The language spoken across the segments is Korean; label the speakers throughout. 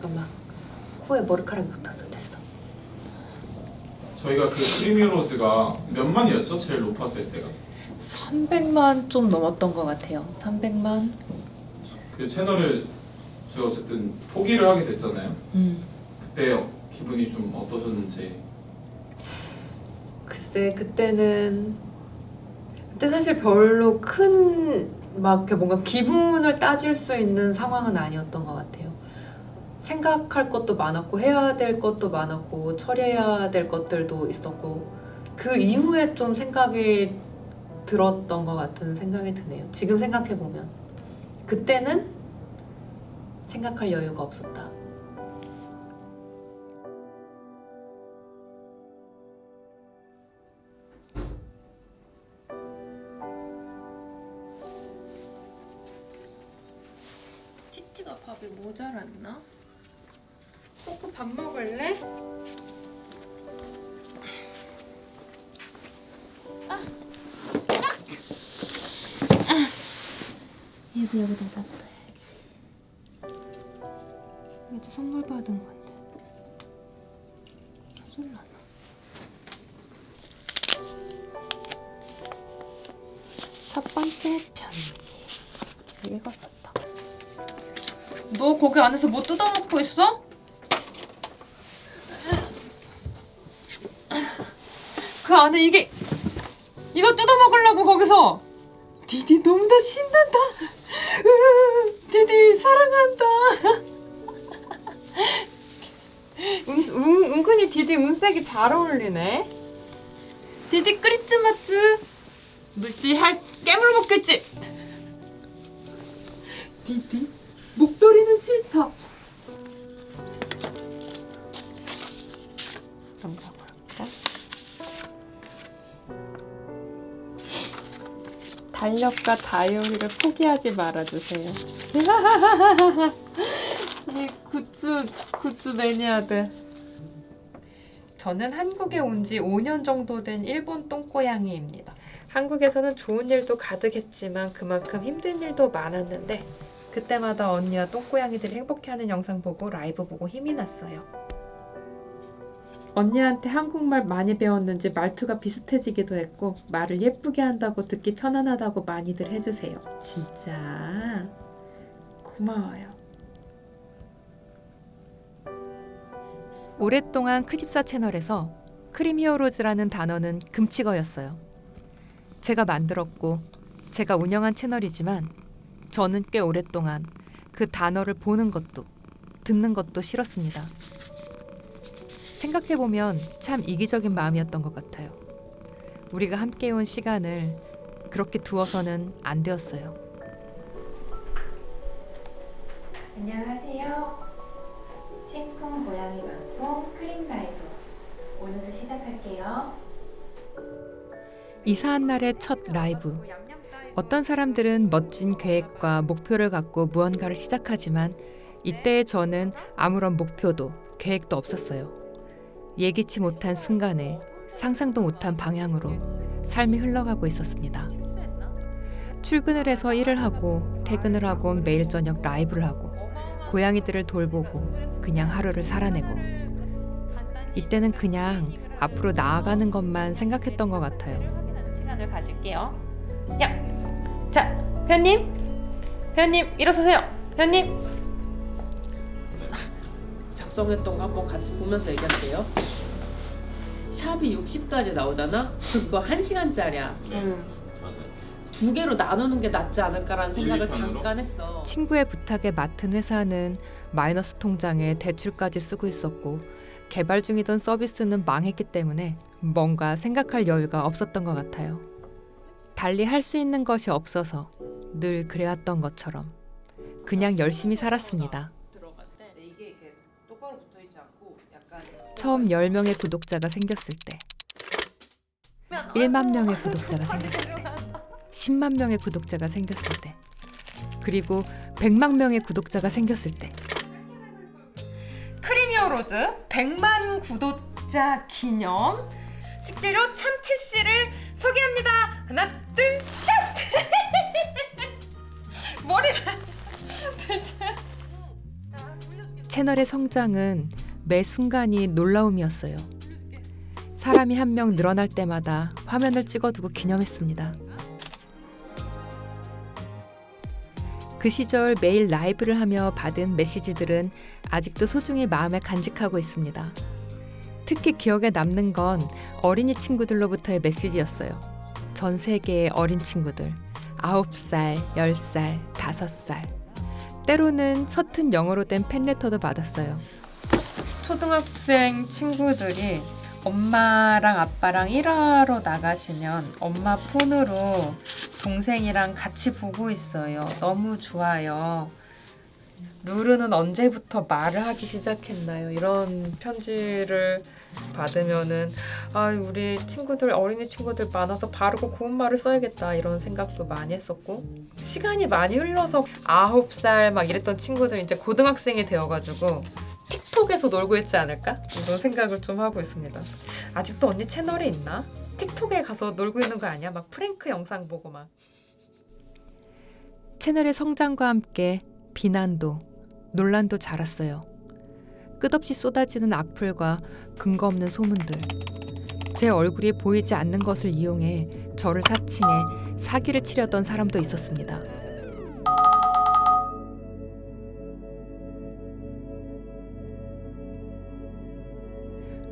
Speaker 1: 잠깐만. 코에 머리카락이 붙었어. 됐어.
Speaker 2: 저희가 그 크리미로즈가 몇 만이었죠? 제일 높았을 때가
Speaker 1: 300만 좀 넘었던 것 같아요. 300만.
Speaker 2: 그 채널을 제가 어쨌든 포기를 하게 됐잖아요. 그때 기분이 좀 어떠셨는지.
Speaker 1: 글쎄 그때 사실 별로 큰 막 이렇게 뭔가 기분을 따질 수 있는 상황은 아니었던 것 같아요. 생각할 것도 많았고 해야 될 것도 많았고 처리해야 될 것들도 있었고 그 이후에 좀 생각이 들었던 것 같은 생각이 드네요. 지금 생각해 보면 그때는 생각할 여유가 없었다. 티티가 밥이 모자랐나? 코코 밥 먹을래? 얘도 여기다 놔둬야지. 얘도 선물 받은 건데 쏠라나? 첫 번째 편지 읽었었다. 너 거기 안에서 뭐 뜯어먹고 있어? 그 안에 이거 뜯어먹으려고 거기서. 디디 너무나 신난다. 디디 사랑한다. 은근히 디디 운색이 잘 어울리네. 디디 끄리츠 마츠 무시할 깨물 먹겠지. 디디 목도리는 싫다. 감사합니다. 달력과 다이어리를 포기하지 말아주세요. 이 굿즈 매니아들. 저는 한국에 온 지 5년 정도 된 일본 똥고양이입니다. 한국에서는 좋은 일도 가득했지만 그만큼 힘든 일도 많았는데 그때마다 언니와 똥고양이들이 행복해하는 영상 보고 라이브 보고 힘이 났어요. 언니한테 한국말 많이 배웠는지 말투가 비슷해지기도 했고 말을 예쁘게 한다고 듣기 편안하다고 많이들 해주세요. 진짜 고마워요. 오랫동안 크집사 채널에서 크림히어로즈라는 단어는 금치어였어요. 제가 만들었고 제가 운영한 채널이지만 저는 꽤 오랫동안 그 단어를 보는 것도 듣는 것도 싫었습니다. 생각해보면 참 이기적인 마음이었던 것 같아요. 우리가 함께 온 시간을 그렇게 두어서는 안 되었어요. 안녕하세요. 심쿵 고양이 방송 크림 라이브. 오늘도 시작할게요. 이사한 날의 첫 라이브. 어떤 사람들은 멋진 계획과 목표를 갖고 무언가를 시작하지만 이때의 저는 아무런 목표도 계획도 없었어요. 예기치 못한 순간에 상상도 못한 방향으로 삶이 흘러가고 있었습니다. 출근을 해서 일을 하고 퇴근을 하고 매일 저녁 라이브를 하고 고양이들을 돌보고 그냥 하루를 살아내고 이때는 그냥 앞으로 나아가는 것만 생각했던 것 같아요. 시간을 가질게요. 야, 자, 회원님 일어서세요. 회원님.
Speaker 3: 작성했던 거 한번 같이 보면서 얘기할게요. 샵이 60까지 나오잖아? 그거 1시간짜리야.
Speaker 2: 맞아요.
Speaker 3: 2개로 나누는 게 낫지 않을까라는 생각을
Speaker 2: 일일권으로?
Speaker 3: 잠깐 했어.
Speaker 1: 친구의 부탁에 맡은 회사는 마이너스 통장에 대출까지 쓰고 있었고 개발 중이던 서비스는 망했기 때문에 뭔가 생각할 여유가 없었던 것 같아요. 달리 할 수 있는 것이 없어서 늘 그래왔던 것처럼 그냥 열심히 살았습니다. 처음 10명의 구독자가 생겼을 때 1만 명의 구독자가 생겼을 때 10만 명의 구독자가 생겼을 때 그리고 100만 명의 구독자가 생겼을 때 크림히어로즈 100만 구독자 기념 식재료 참치씨를 소개합니다. 하나 둘 샷! 머리가 대체 자, 돌려줄게. 채널의 성장은 매 순간이 놀라움이었어요. 사람이 한 명 늘어날 때마다 화면을 찍어두고 기념했습니다. 그 시절 매일 라이브를 하며 받은 메시지들은 아직도 소중히 마음에 간직하고 있습니다. 특히 기억에 남는 건 어린이 친구들로부터의 메시지였어요. 전 세계의 어린 친구들, 9살, 10살, 5살. 때로는 서툰 영어로 된 팬레터도 받았어요. 초등학생 친구들이 엄마랑 아빠랑 일하러 나가시면 엄마 폰으로 동생이랑 같이 보고 있어요. 너무 좋아요. 루루는 언제부터 말을 하기 시작했나요? 이런 편지를 받으면은 우리 친구들, 어린이 친구들 많아서 바르고 고운 말을 써야겠다 이런 생각도 많이 했었고, 시간이 많이 흘러서 9살 막 이랬던 친구들 이제 고등학생이 되어가지고 틱톡에서 놀고 있지 않을까? 이런 생각을 좀 하고 있습니다. 아직도 언니 채널이 있나? 틱톡에 가서 놀고 있는 거 아니야? 막 프랭크 영상 보고 막. 채널의 성장과 함께 비난도, 논란도 자랐어요. 끝없이 쏟아지는 악플과 근거 없는 소문들. 제 얼굴이 보이지 않는 것을 이용해 저를 사칭해 사기를 치려던 사람도 있었습니다.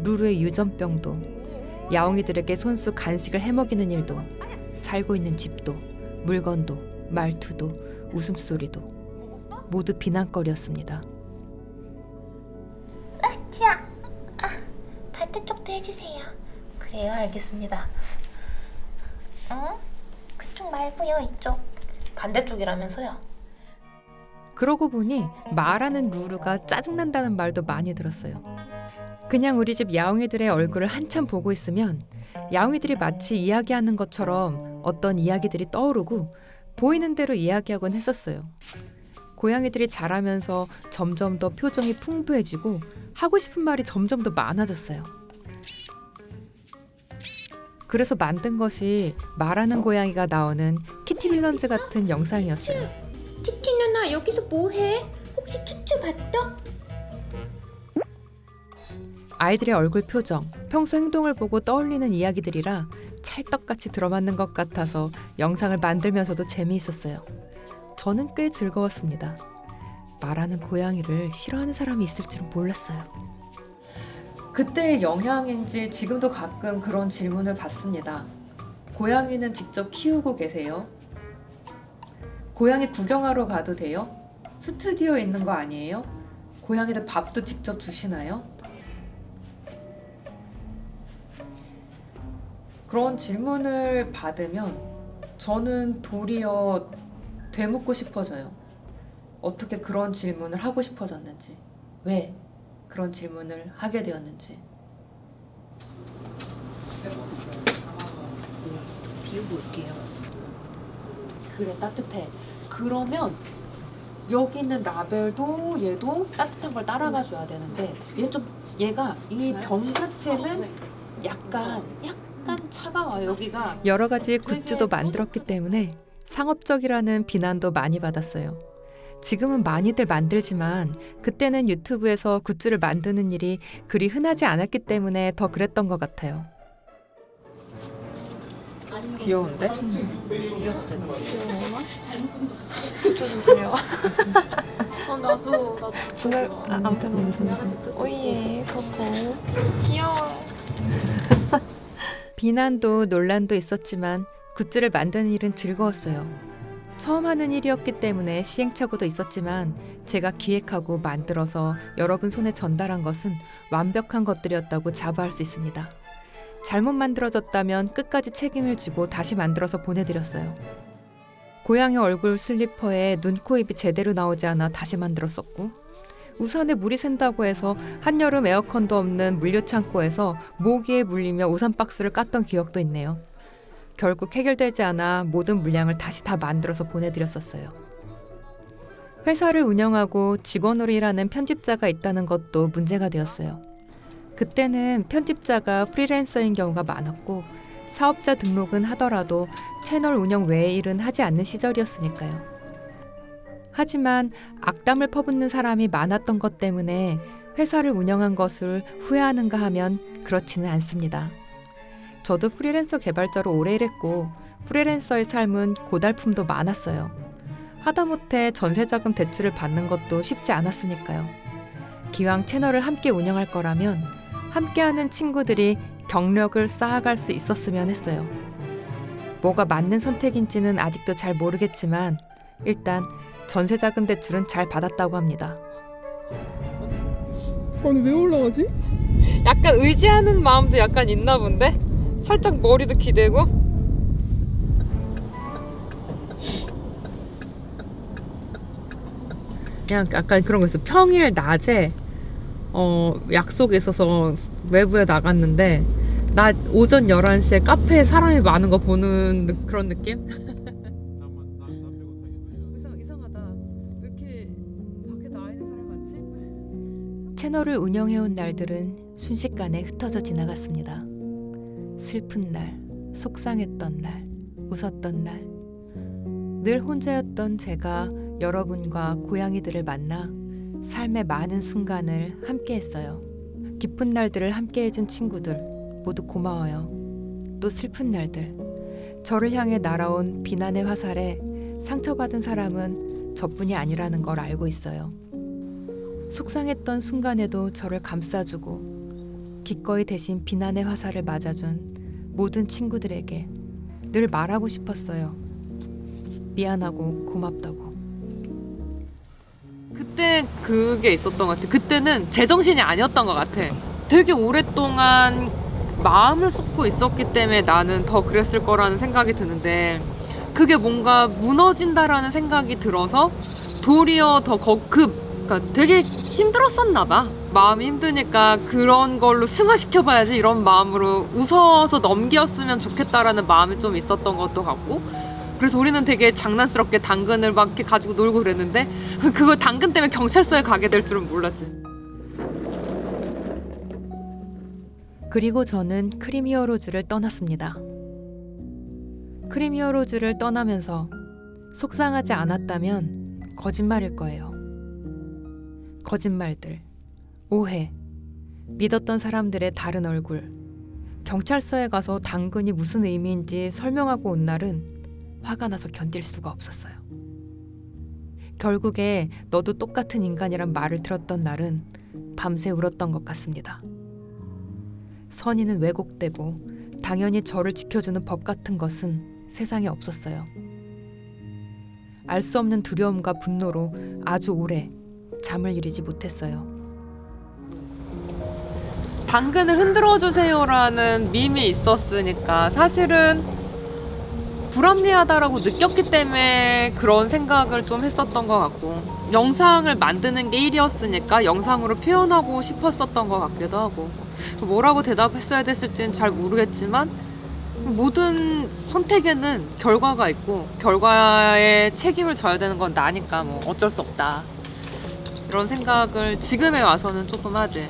Speaker 1: 루루의 유전병도, 야옹이들에게 손수 간식을 해먹이는 일도, 살고 있는 집도, 물건도, 말투도, 웃음소리도 모두 비난거리였습니다.
Speaker 4: 지야, 반대쪽도 해주세요. 그래요, 알겠습니다. 그쪽 말고요, 이쪽. 반대쪽이라면서요.
Speaker 1: 그러고 보니 말하는 루루가 짜증난다는 말도 많이 들었어요. 그냥 우리 집 야옹이들의 얼굴을 한참 보고 있으면 야옹이들이 마치 이야기하는 것처럼 어떤 이야기들이 떠오르고 보이는 대로 이야기하곤 했었어요. 고양이들이 자라면서 점점 더 표정이 풍부해지고 하고 싶은 말이 점점 더 많아졌어요. 그래서 만든 것이 말하는 고양이가 나오는 키티 빌런즈 같은 영상이었어요.
Speaker 4: 티티 누나 여기서 뭐해? 혹시 쭈쭈 봤어?
Speaker 1: 아이들의 얼굴 표정, 평소 행동을 보고 떠올리는 이야기들이라 찰떡같이 들어맞는 것 같아서 영상을 만들면서도 재미있었어요. 저는 꽤 즐거웠습니다. 말하는 고양이를 싫어하는 사람이 있을 줄은 몰랐어요. 그때의 영향인지 지금도 가끔 그런 질문을 받습니다. 고양이는 직접 키우고 계세요? 고양이 구경하러 가도 돼요? 스튜디오에 있는 거 아니에요? 고양이들 밥도 직접 주시나요? 그런 질문을 받으면 저는 도리어 되묻고 싶어져요. 어떻게 그런 질문을 하고 싶어졌는지, 왜 그런 질문을 하게 되었는지.
Speaker 3: 비우고 올게요.
Speaker 1: 그래, 따뜻해. 그러면 여기 있는 라벨도 얘도 따뜻한 걸 따라가 줘야 되는데 얘가 이 병 자체는 약간 차가워요. 여기가 여러 가지 굿즈도 만들었기 때문에 상업적이라는 비난도 많이 받았어요. 지금은 많이들 만들지만 그때는 유튜브에서 굿즈를 만드는 일이 그리 흔하지 않았기 때문에 더 그랬던 것 같아요. 귀여운데?
Speaker 5: 붙여주세요. 나도. 아무튼. 오예, 토토. 귀여워.
Speaker 1: 비난도 논란도 있었지만 굿즈를 만드는 일은 즐거웠어요. 처음 하는 일이었기 때문에 시행착오도 있었지만 제가 기획하고 만들어서 여러분 손에 전달한 것은 완벽한 것들이었다고 자부할 수 있습니다. 잘못 만들어졌다면 끝까지 책임을 지고 다시 만들어서 보내드렸어요. 고양이 얼굴 슬리퍼에 눈, 코, 입이 제대로 나오지 않아 다시 만들었었고, 우산에 물이 샌다고 해서 한여름 에어컨도 없는 물류창고에서 모기에 물리며 우산 박스를 깠던 기억도 있네요. 결국 해결되지 않아 모든 물량을 다시 다 만들어서 보내드렸었어요. 회사를 운영하고 직원으로 일하는 편집자가 있다는 것도 문제가 되었어요. 그때는 편집자가 프리랜서인 경우가 많았고 사업자 등록은 하더라도 채널 운영 외의 일은 하지 않는 시절이었으니까요. 하지만 악담을 퍼붓는 사람이 많았던 것 때문에 회사를 운영한 것을 후회하는가 하면 그렇지는 않습니다. 저도 프리랜서 개발자로 오래 일했고 프리랜서의 삶은 고달픔도 많았어요. 하다못해 전세자금 대출을 받는 것도 쉽지 않았으니까요. 기왕 채널을 함께 운영할 거라면 함께하는 친구들이 경력을 쌓아갈 수 있었으면 했어요. 뭐가 맞는 선택인지는 아직도 잘 모르겠지만 일단 전세자금 대출은 잘 받았다고 합니다.
Speaker 6: 아니 왜 올라가지?
Speaker 5: 약간 의지하는 마음도 약간 있나 본데? 살짝 머리도 기대고.
Speaker 3: 그냥 약간 그런 거 있어. 평일 낮에 약속이 있어서 외부에 나갔는데 낮 오전 11시에 카페에 사람이 많은 거 보는 그런 느낌? 이상하다. 왜 이렇게 밖에 나와 있는 사람이 많지?
Speaker 1: 채널을 운영해온 날들은 순식간에 흩어져 지나갔습니다. 슬픈 날, 속상했던 날, 웃었던 날. 늘 혼자였던 제가 여러분과 고양이들을 만나 삶의 많은 순간을 함께했어요. 기쁜 날들을 함께해준 친구들 모두 고마워요. 또 슬픈 날들, 저를 향해 날아온 비난의 화살에 상처받은 사람은 저뿐이 아니라는 걸 알고 있어요. 속상했던 순간에도 저를 감싸주고 기꺼이 대신 비난의 화살을 맞아준 모든 친구들에게 늘 말하고 싶었어요. 미안하고 고맙다고.
Speaker 3: 그때 그게 있었던 것 같아. 그때는 제정신이 아니었던 것 같아. 되게 오랫동안 마음을 쏟고 있었기 때문에 나는 더 그랬을 거라는 생각이 드는데 그게 뭔가 무너진다라는 생각이 들어서 도리어 더 그러니까 되게 힘들었었나 봐. 마음이 힘드니까 그런 걸로 승화시켜봐야지 이런 마음으로 웃어서 넘겼으면 좋겠다라는 마음이 좀 있었던 것도 같고 그래서 우리는 되게 장난스럽게 당근을 막 이렇게 가지고 놀고 그랬는데 그거 당근 때문에 경찰서에 가게 될 줄은 몰랐지.
Speaker 1: 그리고 저는 크림 히어로즈를 떠났습니다. 크림 히어로즈를 떠나면서 속상하지 않았다면 거짓말일 거예요. 거짓말들, 오해, 믿었던 사람들의 다른 얼굴. 경찰서에 가서 당근이 무슨 의미인지 설명하고 온 날은 화가 나서 견딜 수가 없었어요. 결국에 너도 똑같은 인간이란 말을 들었던 날은 밤새 울었던 것 같습니다. 선의는 왜곡되고 당연히 저를 지켜주는 법 같은 것은 세상에 없었어요. 알 수 없는 두려움과 분노로 아주 오래 잠을 이루지 못했어요.
Speaker 3: 당근을 흔들어 주세요라는 밈이 있었으니까 사실은 불합리하다라고 느꼈기 때문에 그런 생각을 좀 했었던 것 같고 영상을 만드는 게 일이었으니까 영상으로 표현하고 싶었었던 것 같기도 하고 뭐라고 대답했어야 됐을지는 잘 모르겠지만 모든 선택에는 결과가 있고 결과에 책임을 져야 되는 건 나니까 뭐 어쩔 수 없다 이런 생각을 지금에 와서는 조금 하지.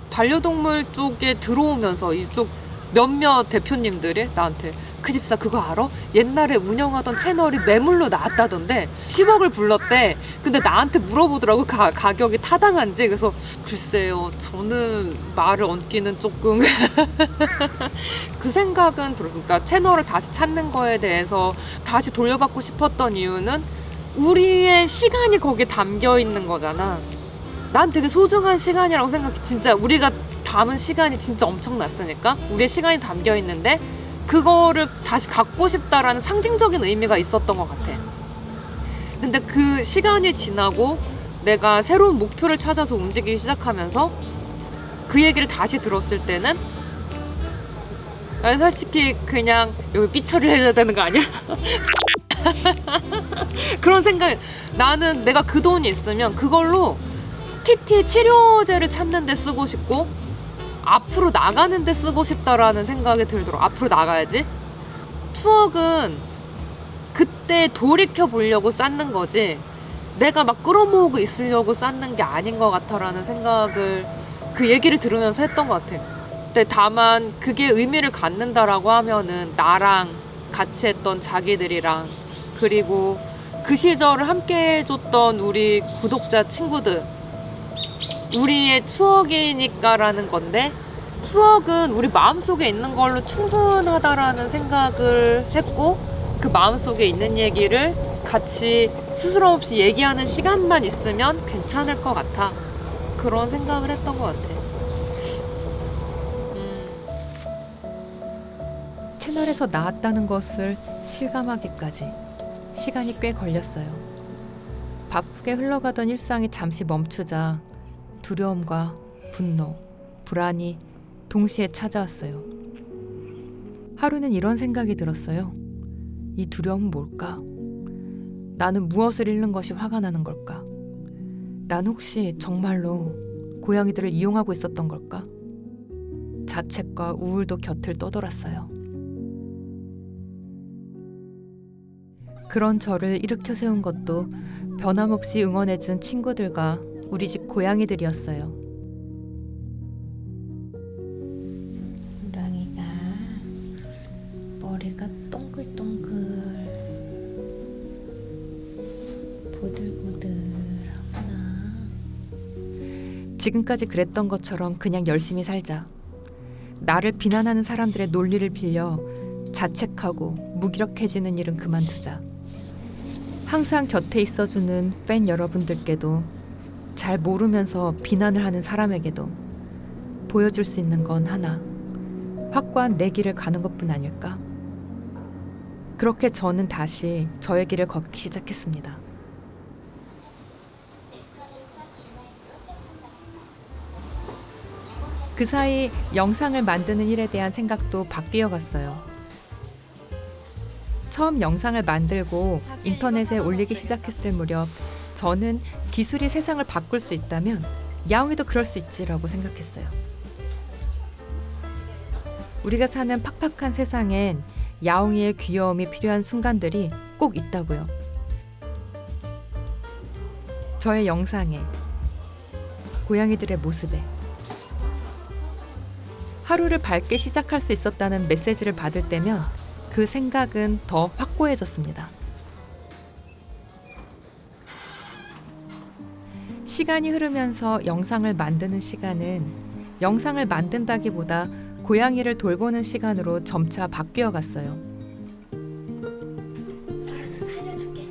Speaker 3: 반려동물 쪽에 들어오면서 이쪽 몇몇 대표님들이 나한테 그 집사 그거 알아? 옛날에 운영하던 채널이 매물로 나왔다던데 10억을 불렀대. 근데 나한테 물어보더라고 가격이 타당한지. 그래서 글쎄요 저는 말을 얹기는 조금 그 생각은 들었어요. 그러니까 채널을 다시 찾는 거에 대해서 다시 돌려받고 싶었던 이유는 우리의 시간이 거기에 담겨 있는 거잖아. 난 되게 소중한 시간이라고 생각해. 진짜 우리가 담은 시간이 진짜 엄청났으니까 우리의 시간이 담겨 있는데 그거를 다시 갖고 싶다라는 상징적인 의미가 있었던 것 같아. 근데 그 시간이 지나고 내가 새로운 목표를 찾아서 움직이기 시작하면서 그 얘기를 다시 들었을 때는 나는 솔직히 그냥 여기 삐처리를 해줘야 되는 거 아니야? 그런 생각. 나는 내가 그 돈이 있으면 그걸로 PT 치료제를 찾는 데 쓰고 싶고 앞으로 나가는 데 쓰고 싶다라는 생각이 들도록 앞으로 나가야지. 추억은 그때 돌이켜 보려고 쌓는 거지 내가 막 끌어모으고 있으려고 쌓는 게 아닌 것 같아라는 생각을 그 얘기를 들으면서 했던 것 같아. 근데 다만 그게 의미를 갖는다라고 하면은 나랑 같이 했던 자기들이랑 그리고 그 시절을 함께 해줬던 우리 구독자 친구들 우리의 추억이니까라는 건데 추억은 우리 마음속에 있는 걸로 충분하다라는 생각을 했고 그 마음속에 있는 얘기를 같이 스스럼 없이 얘기하는 시간만 있으면 괜찮을 것 같아. 그런 생각을 했던 것 같아.
Speaker 1: 채널에서 나왔다는 것을 실감하기까지 시간이 꽤 걸렸어요. 바쁘게 흘러가던 일상이 잠시 멈추자 두려움과 분노, 불안이 동시에 찾아왔어요. 하루는 이런 생각이 들었어요. 이 두려움은 뭘까? 나는 무엇을 잃는 것이 화가 나는 걸까? 난 혹시 정말로 고양이들을 이용하고 있었던 걸까? 자책과 우울도 곁을 떠돌았어요. 그런 저를 일으켜 세운 것도 변함없이 응원해준 친구들과 우리 집 고양이들이었어요.
Speaker 4: 호랑이가 머리가 동글동글 보들보들하구나.
Speaker 1: 지금까지 그랬던 것처럼 그냥 열심히 살자. 나를 비난하는 사람들의 논리를 빌려 자책하고 무기력해지는 일은 그만두자. 항상 곁에 있어주는 팬 여러분들께도 잘 모르면서 비난을 하는 사람에게도 보여줄 수 있는 건 하나. 확고한 내 길을 가는 것뿐 아닐까? 그렇게 저는 다시 저의 길을 걷기 시작했습니다. 그 사이 영상을 만드는 일에 대한 생각도 바뀌어 갔어요. 처음 영상을 만들고 인터넷에 올리기 시작했을 무렵 저는 기술이 세상을 바꿀 수 있다면 야옹이도 그럴 수 있지라고 생각했어요. 우리가 사는 팍팍한 세상엔 야옹이의 귀여움이 필요한 순간들이 꼭 있다고요. 저의 영상에, 고양이들의 모습에 하루를 밝게 시작할 수 있었다는 메시지를 받을 때면 그 생각은 더 확고해졌습니다. 시간이 흐르면서 영상을 만드는 시간은 영상을 만든다기보다 고양이를 돌보는 시간으로 점차 바뀌어 갔어요.
Speaker 4: 알았어, 살려줄게.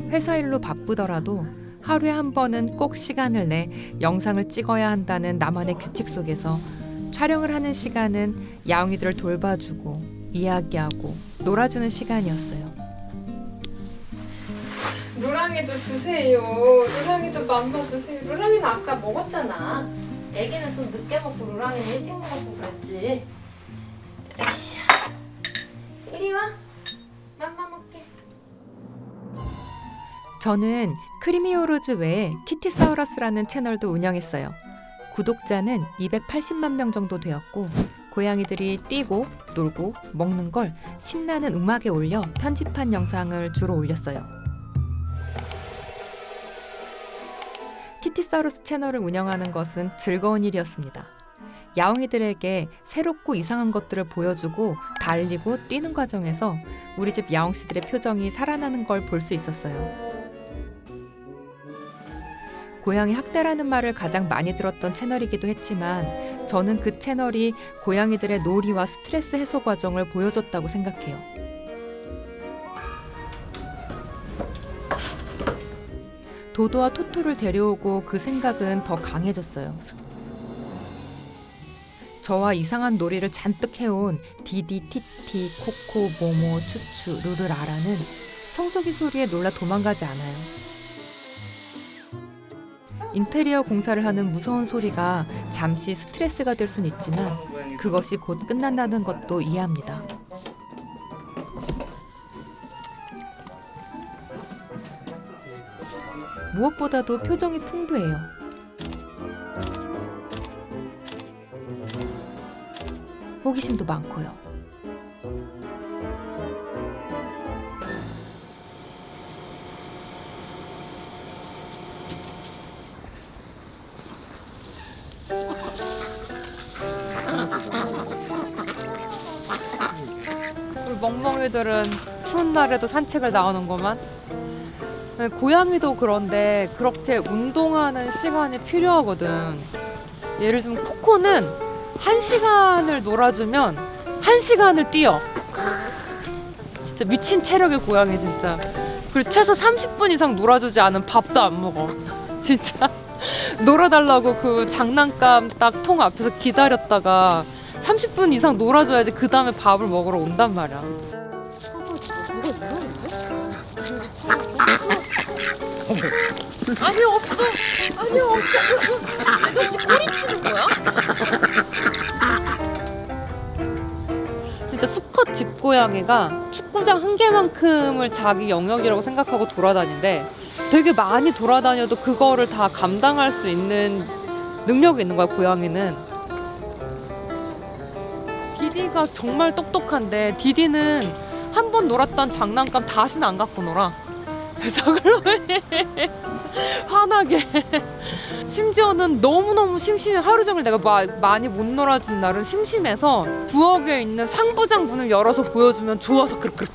Speaker 1: 회사 일로 바쁘더라도 하루에 한 번은 꼭 시간을 내 영상을 찍어야 한다는 나만의 규칙 속에서 촬영을 하는 시간은 야옹이들을 돌봐주고 이야기하고 놀아주는 시간이었어요.
Speaker 5: 루랑이도 주세요. 루랑이도 맘마 주세요. 루랑이는 아까 먹었잖아.
Speaker 4: 애기는 좀 늦게 먹고 루랑이는 일찍 먹고 그랬지. 에이씨. 이리 와. 맘마 먹게.
Speaker 1: 저는 크리미오로즈 외에 키티사우러스라는 채널도 운영했어요. 구독자는 280만 명 정도 되었고 고양이들이 뛰고 놀고 먹는 걸 신나는 음악에 올려 편집한 영상을 주로 올렸어요. 키티사우러스 채널을 운영하는 것은 즐거운 일이었습니다. 야옹이들에게 새롭고 이상한 것들을 보여주고 달리고 뛰는 과정에서 우리 집 야옹씨들의 표정이 살아나는 걸 볼 수 있었어요. 고양이 학대라는 말을 가장 많이 들었던 채널이기도 했지만 저는 그 채널이 고양이들의 놀이와 스트레스 해소 과정을 보여줬다고 생각해요. 도도와 토토를 데려오고 그 생각은 더 강해졌어요. 저와 이상한 놀이를 잔뜩 해온 디디, 티티, 코코, 모모, 추추, 루루라라는 청소기 소리에 놀라 도망가지 않아요. 인테리어 공사를 하는 무서운 소리가 잠시 스트레스가 될 수는 있지만 그것이 곧 끝난다는 것도 이해합니다. 무엇보다도 표정이 풍부해요. 호기심도 많고요.
Speaker 3: 멍멍이들은 추운 날에도 산책을 나오는 거만. 고양이도 그런데 그렇게 운동하는 시간이 필요하거든. 예를 들면 코코는 1시간을 놀아주면 1시간을 뛰어. 진짜 미친 체력의 고양이 진짜. 그리고 최소 30분 이상 놀아주지 않으면 밥도 안 먹어. 진짜 놀아달라고 그 장난감 딱 통 앞에서 기다렸다가 30분 이상 놀아줘야지 그 다음에 밥을 먹으러 온단 말이야. 아니 없어. 아니 없어. 너 지금 꼬리 치는 거야? 진짜 수컷 집고양이가 축구장 한 개만큼을 자기 영역이라고 생각하고 돌아다니는데 되게 많이 돌아다녀도 그거를 다 감당할 수 있는 능력이 있는 거야, 고양이는. 디디가 정말 똑똑한데 디디는 한 번 놀았던 장난감 다시는 안 갖고 놀아. 그래서 그러면 화나게. 심지어는 너무너무 심심해. 하루 종일 내가 많이 못 놀아준 날은 심심해서 부엌에 있는 상부장 문을 열어서 보여주면 좋아서 그렇게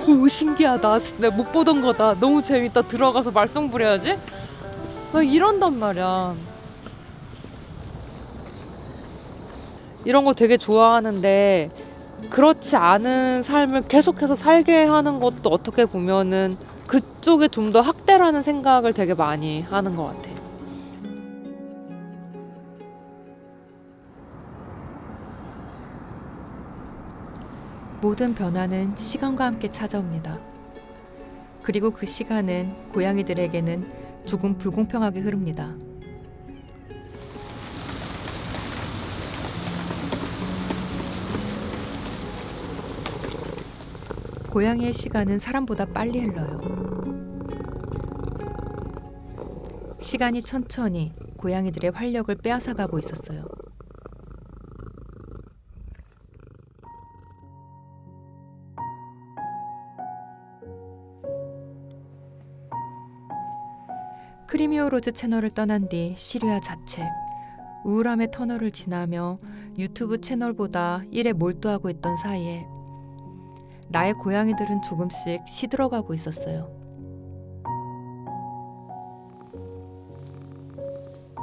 Speaker 3: 오 신기하다. 내가 못 보던 거다. 너무 재밌다. 들어가서 말썽 부려야지. 막 이런단 말이야. 이런 거 되게 좋아하는데 그렇지 않은 삶을 계속해서 살게 하는 것도 어떻게 보면은 그쪽에 좀 더 학대라는 생각을 되게 많이 하는 것 같아.
Speaker 1: 모든 변화는 시간과 함께 찾아옵니다. 그리고 그 시간은 고양이들에게는 조금 불공평하게 흐릅니다. 고양이의 시간은 사람보다 빨리 흘러요. 시간이 천천히 고양이들의 활력을 빼앗아가고 있었어요. 크리미오로즈 채널을 떠난 뒤 시류야 자책, 우울함의 터널을 지나며 유튜브 채널보다 일에 몰두하고 있던 사이에 나의 고양이들은 조금씩 시들어가고 있었어요.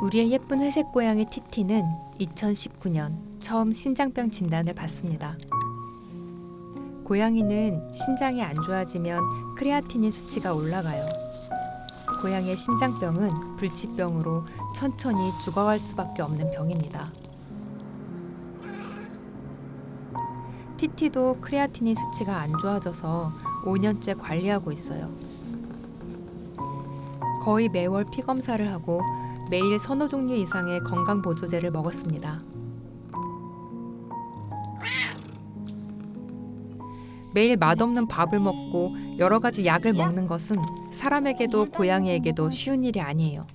Speaker 1: 우리의 예쁜 회색 고양이 티티는 2019년 처음 신장병 진단을 받습니다. 고양이는 신장이 안 좋아지면 크레아티닌 수치가 올라가요. 고양이의 신장병은 불치병으로 천천히 죽어갈 수밖에 없는 병입니다. 티티도 크레아티닌 수치가 안 좋아져서 5년째 관리하고 있어요. 거의 매월 피 검사를 하고 매일 서너 종류 이상의 건강보조제를 먹었습니다. 매일 맛없는 밥을 먹고 여러 가지 약을 먹는 것은 사람에게도 고양이에게도 쉬운 일이 아니에요.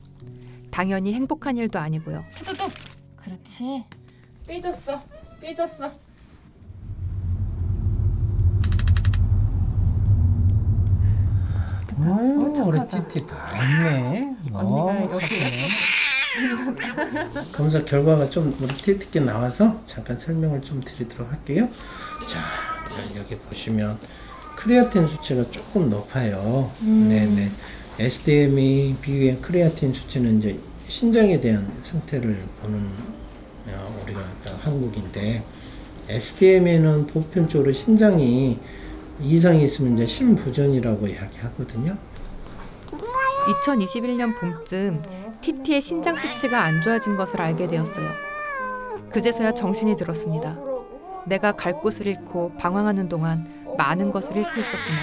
Speaker 1: 당연히 행복한 일도 아니고요.
Speaker 4: 그렇지.
Speaker 5: 삐졌어. 삐졌어.
Speaker 6: 우리 띠띠 다 했네.
Speaker 3: 언니가
Speaker 6: 착하네. 검사 결과가 좀 우리 띠띠께 나와서 잠깐 설명을 좀 드리도록 할게요. 자, 여기 보시면 크레아틴 수치가 조금 높아요. 네네. SDMA 비교의 크레아틴 수치는 이제 신장에 대한 상태를 보는 우리가 항목인데 SDMA는 보편적으로 신장이 이상이 있으면 이제 심부전이라고 이야기하거든요.
Speaker 1: 2021년 봄쯤 티티의 신장 수치가 안 좋아진 것을 알게 되었어요. 그제서야 정신이 들었습니다. 내가 갈 곳을 잃고 방황하는 동안 많은 것을 잃고 있었구나.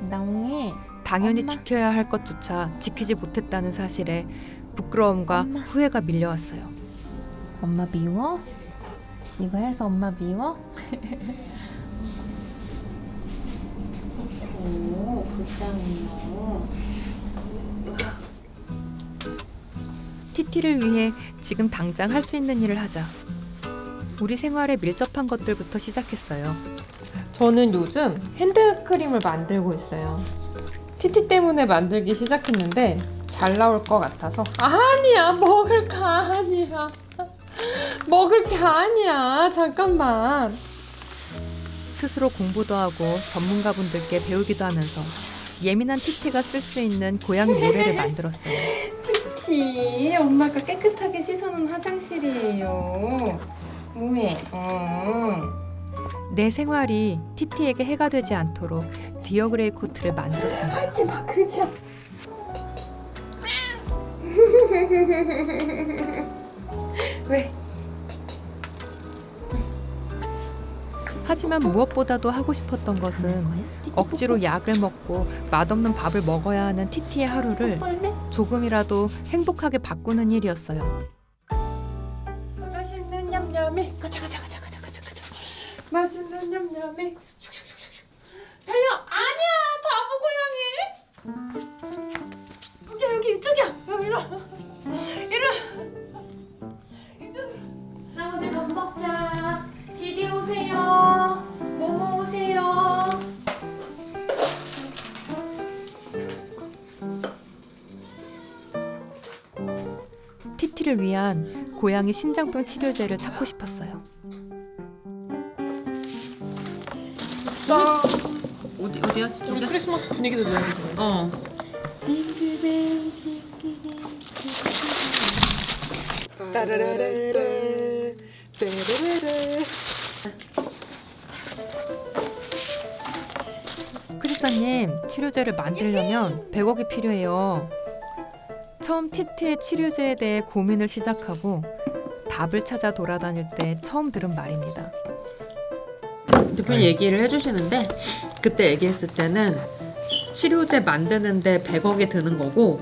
Speaker 4: 나옹이
Speaker 1: 당연히 지켜야 할 것조차 지키지 못했다는 사실에 부끄러움과 후회가 밀려왔어요.
Speaker 4: 엄마 미워? 이거 해서 엄마 미워? 오, 불쌍해요.
Speaker 1: 티티를 위해 지금 당장 할 수 있는 일을 하자. 우리 생활에 밀접한 것들부터 시작했어요.
Speaker 3: 저는 요즘 핸드크림을 만들고 있어요. 티티 때문에 만들기 시작했는데 잘 나올 것 같아서 아니야 먹을까 아니야 먹을 게 아니야. 잠깐만.
Speaker 1: 스스로 공부도 하고 전문가분들께 배우기도 하면서 예민한 티티가 쓸 수 있는 고양이 모래를 만들었어요.
Speaker 5: 티, 엄마가 깨끗하게 씻어놓은 화장실이에요. 뭐해?
Speaker 1: 내 생활이 티티에게 해가 되지 않도록 디어그레이 코트를 만들었습니다.
Speaker 5: 하지마, 그냥. 왜?
Speaker 1: 하지만 무엇보다도 하고 싶었던 것은 억지로 약을 먹고 맛없는 밥을 먹어야 하는 티티의 하루를 조금이라도 행복하게 바꾸는 일이었어요.
Speaker 5: 맛있는 냠냠이. 가자. 맛있는 냠냠이. 달려. 아니야, 바보 고양이. 여기 이쪽이야. 일로 와.
Speaker 4: 나머지 밥 먹자. 디디 오세요. 모모 오세요.
Speaker 1: 티티를 위한 고양이 신장병 치료제를 찾고 싶었어요.
Speaker 3: 어디야?
Speaker 7: 우리 크리스마스 분위기도 내야 되잖아요.
Speaker 3: 어.
Speaker 1: 크리스님, 치료제를 만들려면 100억이 필요해요. 처음 티티의 치료제에 대해 고민을 시작하고 답을 찾아 돌아다닐 때 처음 들은 말입니다.
Speaker 3: 대표님 얘기를 해주시는데 그때 얘기했을 때는 치료제 만드는데 100억이 드는 거고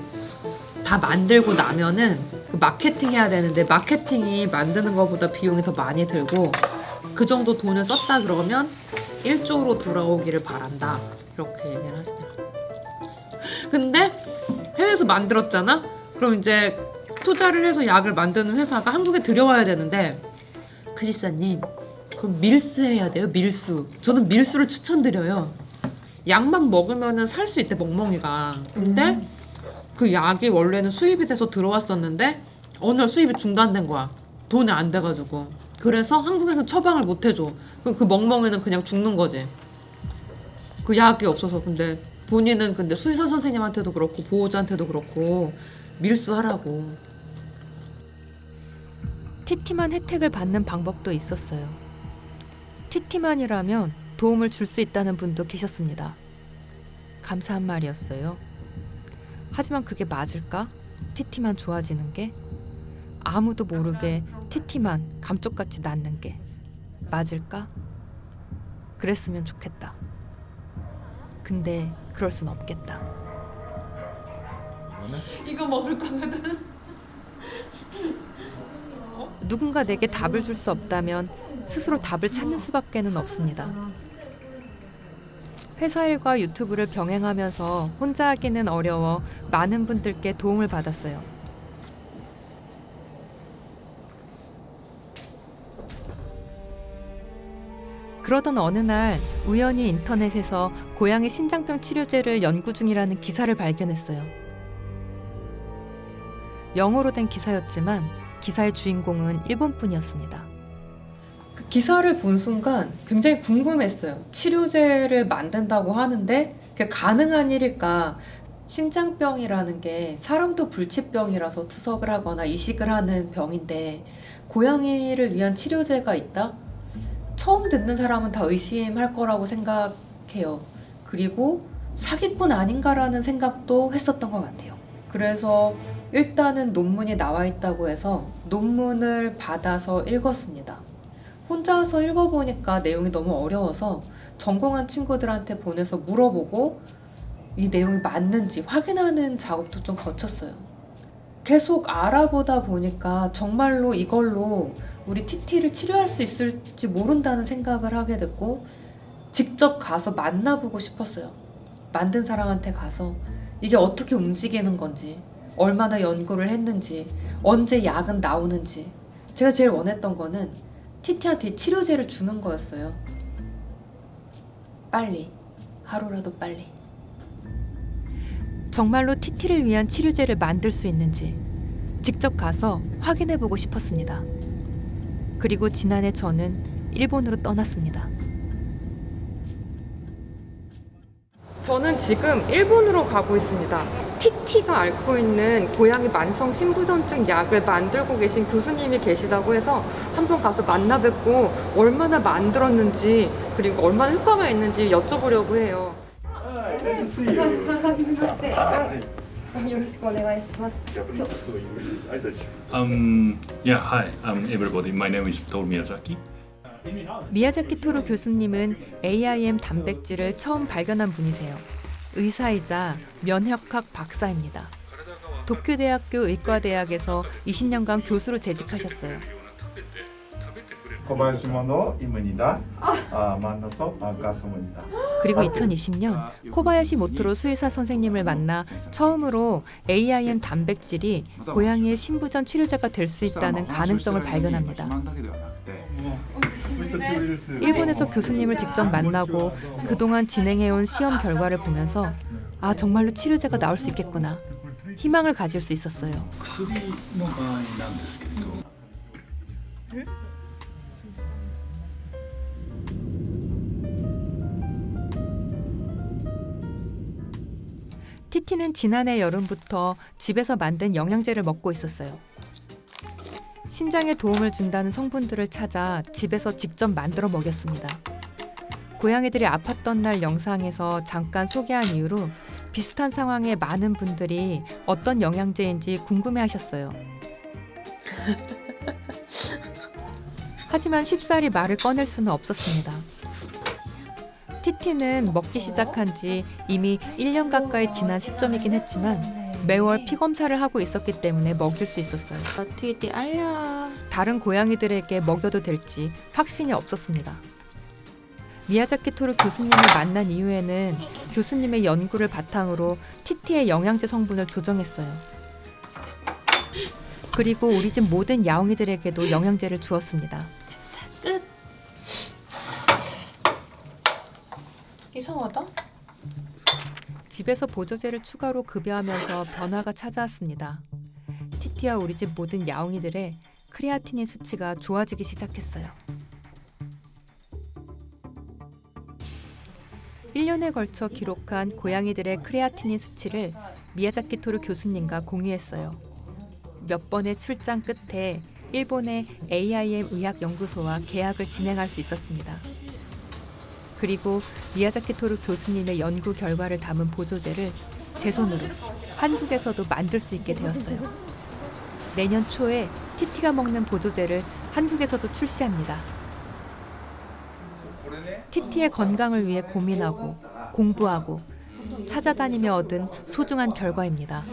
Speaker 3: 다 만들고 나면은 그 마케팅 해야 되는데 마케팅이 만드는 것보다 비용이 더 많이 들고 그 정도 돈을 썼다 그러면 1조로 돌아오기를 바란다 이렇게 얘기를 하시더라고요. 근데 해외에서 만들었잖아? 그럼 이제 투자를 해서 약을 만드는 회사가 한국에 들여와야 되는데 크리스님 그럼 밀수해야 돼요. 밀수. 저는 밀수를 추천드려요. 약만 먹으면은 살 수 있대 멍멍이가. 근데 그 약이 원래는 수입이 돼서 들어왔었는데 어느 날 수입이 중단된 거야. 돈이 안 돼가지고. 그래서 한국에서 처방을 못 해줘. 그 멍멍이는 그냥 죽는 거지. 그 약이 없어서. 근데 본인은 근데 수의사 선생님한테도 그렇고 보호자한테도 그렇고 밀수하라고.
Speaker 1: 티티만 혜택을 받는 방법도 있었어요. 티티만이라면 도움을 줄 수 있다는 분도 계셨습니다. 감사한 말이었어요. 하지만 그게 맞을까? 티티만 좋아지는 게? 아무도 모르게 티티만 감쪽같이 낫는 게 맞을까? 그랬으면 좋겠다. 근데 그럴 순 없겠다.
Speaker 3: 이거 먹을 거거든.
Speaker 1: 누군가 내게 답을 줄 수 없다면 스스로 답을 찾는 수밖에는 없습니다. 회사 일과 유튜브를 병행하면서 혼자 하기는 어려워 많은 분들께 도움을 받았어요. 그러던 어느 날 우연히 인터넷에서 고양이 신장병 치료제를 연구 중이라는 기사를 발견했어요. 영어로 된 기사였지만 기사의 주인공은 일본분이었습니다.
Speaker 3: 그 기사를 본 순간 굉장히 궁금했어요. 치료제를 만든다고 하는데 그게 가능한 일일까? 신장병이라는 게 사람도 불치병이라서 투석을 하거나 이식을 하는 병인데 고양이를 위한 치료제가 있다? 처음 듣는 사람은 다 의심할 거라고 생각해요. 그리고 사기꾼 아닌가라는 생각도 했었던 것 같아요. 그래서 일단은 논문이 나와 있다고 해서 논문을 받아서 읽었습니다. 혼자서 읽어보니까 내용이 너무 어려워서 전공한 친구들한테 보내서 물어보고 이 내용이 맞는지 확인하는 작업도 좀 거쳤어요. 계속 알아보다 보니까 정말로 이걸로 우리 TT를 치료할 수 있을지 모른다는 생각을 하게 됐고 직접 가서 만나보고 싶었어요. 만든 사람한테 가서 이게 어떻게 움직이는 건지, 얼마나 연구를 했는지, 언제 약은 나오는지. 제가 제일 원했던 거는 TT한테 치료제를 주는 거였어요. 빨리, 하루라도 빨리.
Speaker 1: 정말로 TT를 위한 치료제를 만들 수 있는지 직접 가서 확인해보고 싶었습니다. 그리고 지난해 저는 일본으로 떠났습니다.
Speaker 3: 저는 지금 일본으로 가고 있습니다. TT가 앓고 있는 고양이 만성 신부전증 약을 만들고 계신 교수님이 계시다고 해서 한번 가서 만나 뵙고 얼마나 만들었는지 그리고 얼마나 효과가 있는지 여쭤보려고 해요.
Speaker 8: Yeah, hi, everybody. My name is Toru Miyazaki.
Speaker 1: 미야자키 토루 교수님은 AIM 단백질을 처음 발견한 분이세요. 의사이자 면역학 박사입니다. 도쿄대학교 의과대학에서 20년간 교수로 재직하셨어요.
Speaker 9: 코바야시모노 이문이다. 만나서 반갑습니다.
Speaker 1: 그리고 2020년 코바야시 모토로 수의사 선생님을 만나 처음으로 AIM 단백질이 고양이의 신부전 치료제가 될 수 있다는 가능성을 발견합니다. 일본에서 교수님을 직접 만나고 그동안 진행해온 시험 결과를 보면서 아, 정말로 치료제가 나올 수 있겠구나. 희망을 가질 수 있었어요.
Speaker 8: 薬の場合なんですけれど
Speaker 1: 티티는 지난해 여름부터 집에서 만든 영양제를 먹고 있었어요. 신장에 도움을 준다는 성분들을 찾아 집에서 직접 만들어 먹였습니다. 고양이들이 아팠던 날 영상에서 잠깐 소개한 이후로 비슷한 상황의 많은 분들이 어떤 영양제인지 궁금해하셨어요. 하지만 쉽사리 말을 꺼낼 수는 없었습니다. 티티는 먹기 시작한 지 이미 1년 가까이 지난 시점이긴 했지만 매월 피 검사를 하고 있었기 때문에 먹일 수 있었어요.
Speaker 4: 티티 알려.
Speaker 1: 다른 고양이들에게 먹여도 될지 확신이 없었습니다. 미야자키 토루 교수님을 만난 이후에는 교수님의 연구를 바탕으로 티티의 영양제 성분을 조정했어요. 그리고 우리 집 모든 야옹이들에게도 영양제를 주었습니다.
Speaker 4: 이상하다.
Speaker 1: 집에서 보조제를 추가로 급여하면서 변화가 찾아왔습니다. 티티와 우리 집 모든 야옹이들의 크레아티닌 수치가 좋아지기 시작했어요. 1년에 걸쳐 기록한 고양이들의 크레아티닌 수치를 미야자키 토루 교수님과 공유했어요. 몇 번의 출장 끝에 일본의 AIM 의학연구소와 계약을 진행할 수 있었습니다. 그리고 미야자키 토루 교수님의 연구 결과를 담은 보조제를 제 손으로 한국에서도 만들 수 있게 되었어요. 내년 초에 티티가 먹는 보조제를 한국에서도 출시합니다. 티티의 건강을 위해 고민하고 공부하고 찾아다니며 얻은 소중한 결과입니다.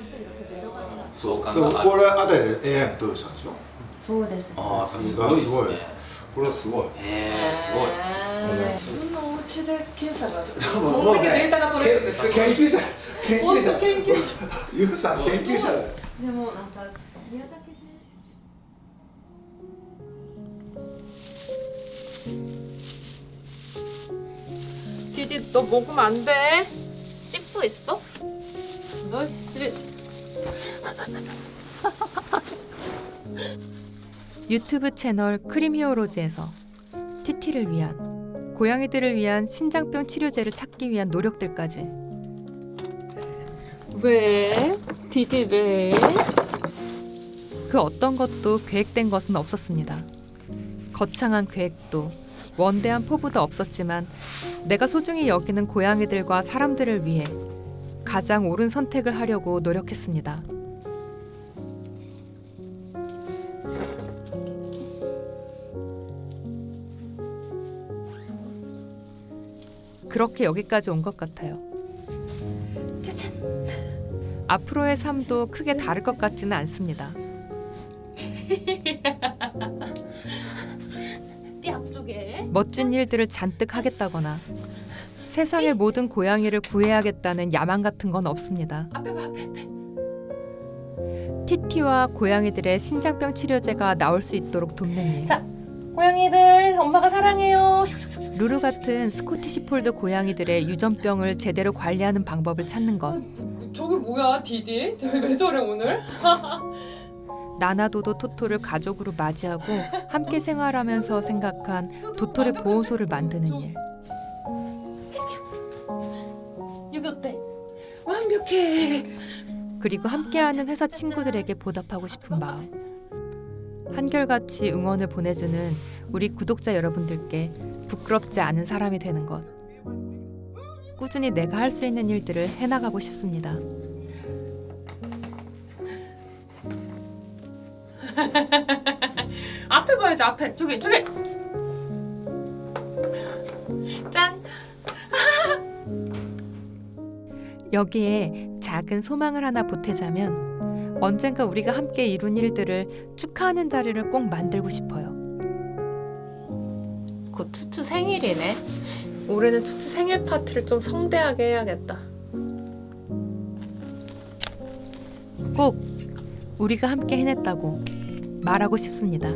Speaker 9: これあたりで AI 投与したんでしょ。
Speaker 4: そうです。
Speaker 9: ああ、すごい。これはすごい。
Speaker 7: 自分のお家で検査がこんだけデータが取れるってすごい。
Speaker 9: 研究者。
Speaker 7: 本当研究者。
Speaker 9: ユウさん研究者だよ。
Speaker 4: でもなんか宮崎先
Speaker 3: 디디 너 먹으면 안 돼.
Speaker 4: 씹고 있어? 너씨.
Speaker 1: 유튜브 채널 크림 히어로즈에서 티티를 위한 고양이들을 위한 신장병 치료제를 찾기 위한 노력들까지
Speaker 3: 왜? 디디 왜?
Speaker 1: 그 어떤 것도 계획된 것은 없었습니다. 거창한 계획도 원대한 포부도 없었지만 내가 소중히 여기는 고양이들과 사람들을 위해 가장 옳은 선택을 하려고 노력했습니다. 그렇게 여기까지 온 것 같아요. 짜잔. 앞으로의 삶도 크게 다를 것 같지는 않습니다.
Speaker 4: 띠 앞쪽에.
Speaker 1: 멋진 일들을 잔뜩 하겠다거나 세상의 모든 고양이를 구해야겠다는 야망 같은 건 없습니다.
Speaker 4: 앞에 봐, 앞에.
Speaker 1: 티티와 고양이들의 신장병 치료제가 나올 수 있도록 돕는 일.
Speaker 4: 자. 고양이들 엄마가 사랑해요.
Speaker 1: 루루 같은 스코티시 폴드 고양이들의 유전병을 제대로 관리하는 방법을 찾는 것.
Speaker 7: 저게 뭐야 디디? 왜 저래 오늘?
Speaker 1: 나나도도 토토를 가족으로 맞이하고 함께 생활하면서 생각한 도토리 보호소를 만드는 일.
Speaker 4: 여기 어때? 완벽해.
Speaker 1: 그리고 함께하는 회사 친구들에게 보답하고 싶은 마음. 한결같이 응원을 보내주는 우리 구독자 여러분들께 부끄럽지 않은 사람이 되는 것. 꾸준히 내가 할 수 있는 일들을 해나가고 싶습니다.
Speaker 4: 앞에 봐야지 앞에. 저기. 짠.
Speaker 1: 여기에 작은 소망을 하나 보태자면 언젠가 우리가 함께 이룬 일들을 축하하는 자리를 꼭 만들고 싶어요.
Speaker 4: 곧 투투 생일이네. 올해는 투투 생일 파티를 좀 성대하게 해야겠다.
Speaker 1: 꼭 우리가 함께 해냈다고 말하고 싶습니다.